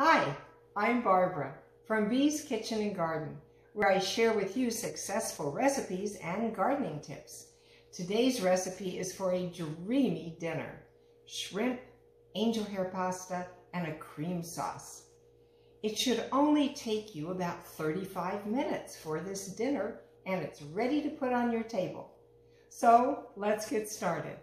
Hi, I'm Barbara from Bee's Kitchen and Garden, where I share with you successful recipes and gardening tips. Today's recipe is for a dreamy dinner: shrimp, angel hair pasta, and a cream sauce. It should only take you about 35 minutes for this dinner, and it's ready to put on your table. So let's get started.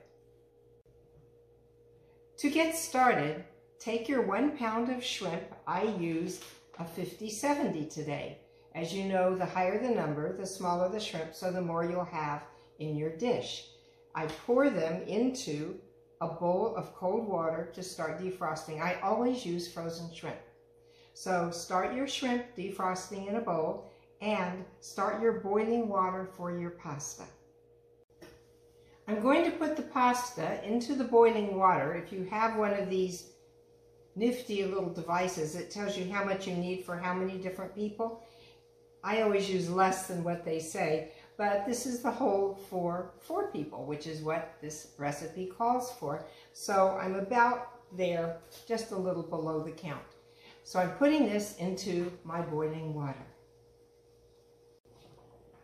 To get started, take your 1 pound of shrimp. I used a 50-70 today. As you know, the higher the number, the smaller the shrimp, so the more you'll have in your dish. I pour them into a bowl of cold water to start defrosting. I always use frozen shrimp. So start your shrimp defrosting in a bowl and start your boiling water for your pasta. I'm going to put the pasta into the boiling water. If you have one of these nifty little devices, it tells you how much you need for how many different people. I always use less than what they say, but this is the whole for 4 people, which is what this recipe calls for. So I'm about there, just a little below the count. So I'm putting this into my boiling water.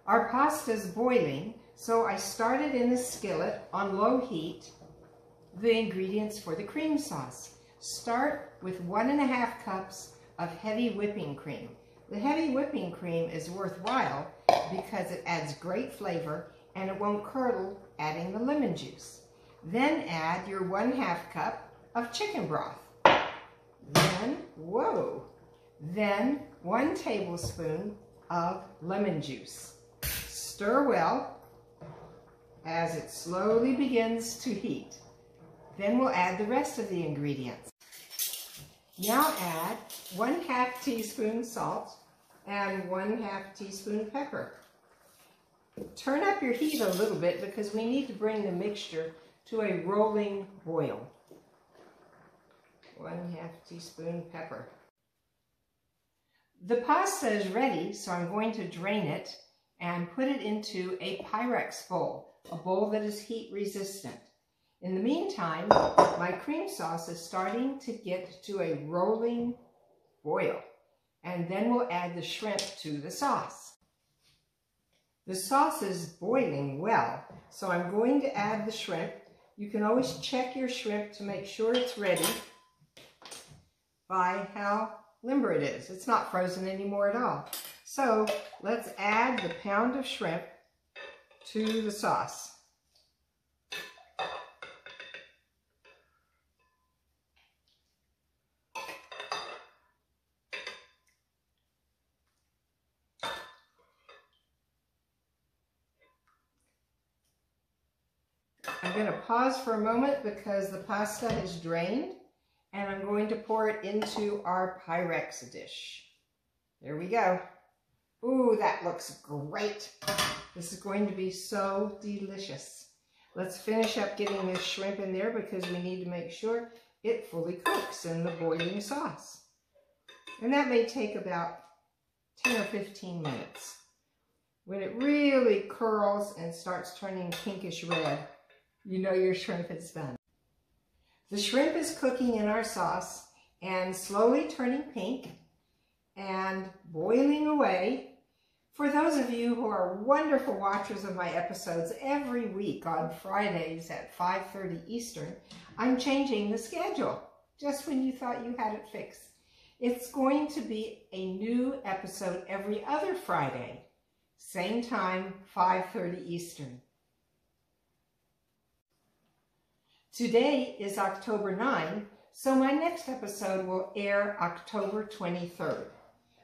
Our pasta is boiling, so I started in the skillet on low heat the ingredients for the cream sauce. Start with 1½ cups of heavy whipping cream. The heavy whipping cream is worthwhile because it adds great flavor and it won't curdle adding the lemon juice. Then add your 1/2 cup of chicken broth. Then 1 tablespoon of lemon juice. Stir well as it slowly begins to heat. Then we'll add the rest of the ingredients. Now add 1/2 teaspoon salt and 1/2 teaspoon pepper. Turn up your heat a little bit because we need to bring the mixture to a rolling boil. 1/2 teaspoon pepper. The pasta is ready, so I'm going to drain it and put it into a Pyrex bowl, a bowl that is heat resistant. In the meantime, my cream sauce is starting to get to a rolling boil, and then we'll add the shrimp to the sauce. The sauce is boiling well, so I'm going to add the shrimp. You can always check your shrimp to make sure it's ready by how limber it is. It's not frozen anymore at all. So let's add the pound of shrimp to the sauce. I'm going to pause for a moment because the pasta is drained, and I'm going to pour it into our Pyrex dish. There we go. Ooh, that looks great. This is going to be so delicious. Let's finish up getting this shrimp in there because we need to make sure it fully cooks in the boiling sauce. And that may take about 10 or 15 minutes. When it really curls and starts turning pinkish red, you know your shrimp is done. The shrimp is cooking in our sauce and slowly turning pink and boiling away. For those of you who are wonderful watchers of my episodes, every week on Fridays at 5:30 Eastern, I'm changing the schedule just when you thought you had it fixed. It's going to be a new episode every other Friday, same time, 5:30 Eastern. Today is October 9, so my next episode will air October 23rd.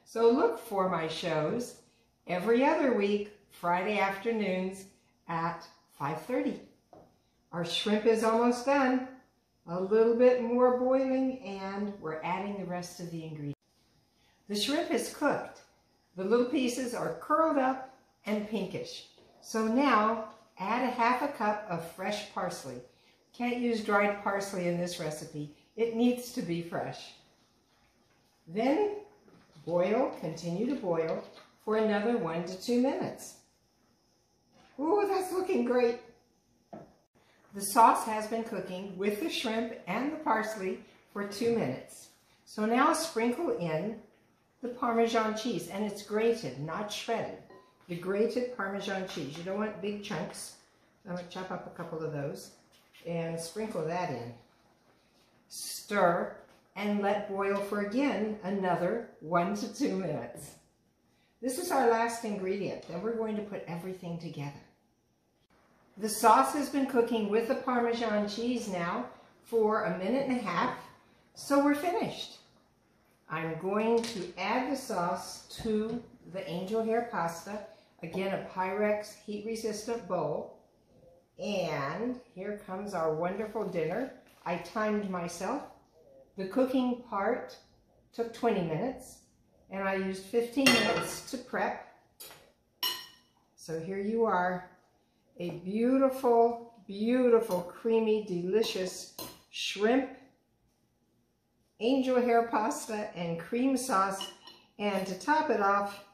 So look for my shows every other week, Friday afternoons at 5:30. Our shrimp is almost done. A little bit more boiling, and we're adding the rest of the ingredients. The shrimp is cooked. The little pieces are curled up and pinkish. So now add 1/2 cup of fresh parsley. Can't use dried parsley in this recipe. It needs to be fresh. Then boil, continue to boil for another 1 to 2 minutes. Ooh, that's looking great. The sauce has been cooking with the shrimp and the parsley for 2 minutes. So now I'll sprinkle in the Parmesan cheese, and it's grated, not shredded. The grated Parmesan cheese. You don't want big chunks. I'm going to chop up a couple of those and sprinkle that in. Stir and let boil for again another 1 to 2 minutes. This is our last ingredient. Then we're going to put everything together. The sauce has been cooking with the Parmesan cheese now for 1.5 minutes, so we're finished. I'm going to add the sauce to the angel hair pasta. Again, a Pyrex heat-resistant bowl. And here comes our wonderful dinner. I timed myself. The cooking part took 20 minutes, and I used 15 minutes to prep. So here you are, a beautiful, beautiful, creamy, delicious shrimp, angel hair pasta, and cream sauce. And to top it off,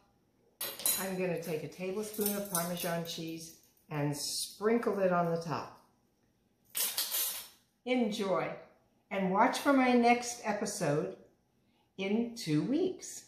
I'm going to take a tablespoon of Parmesan cheese and sprinkle it on the top. Enjoy, and watch for my next episode in 2 weeks.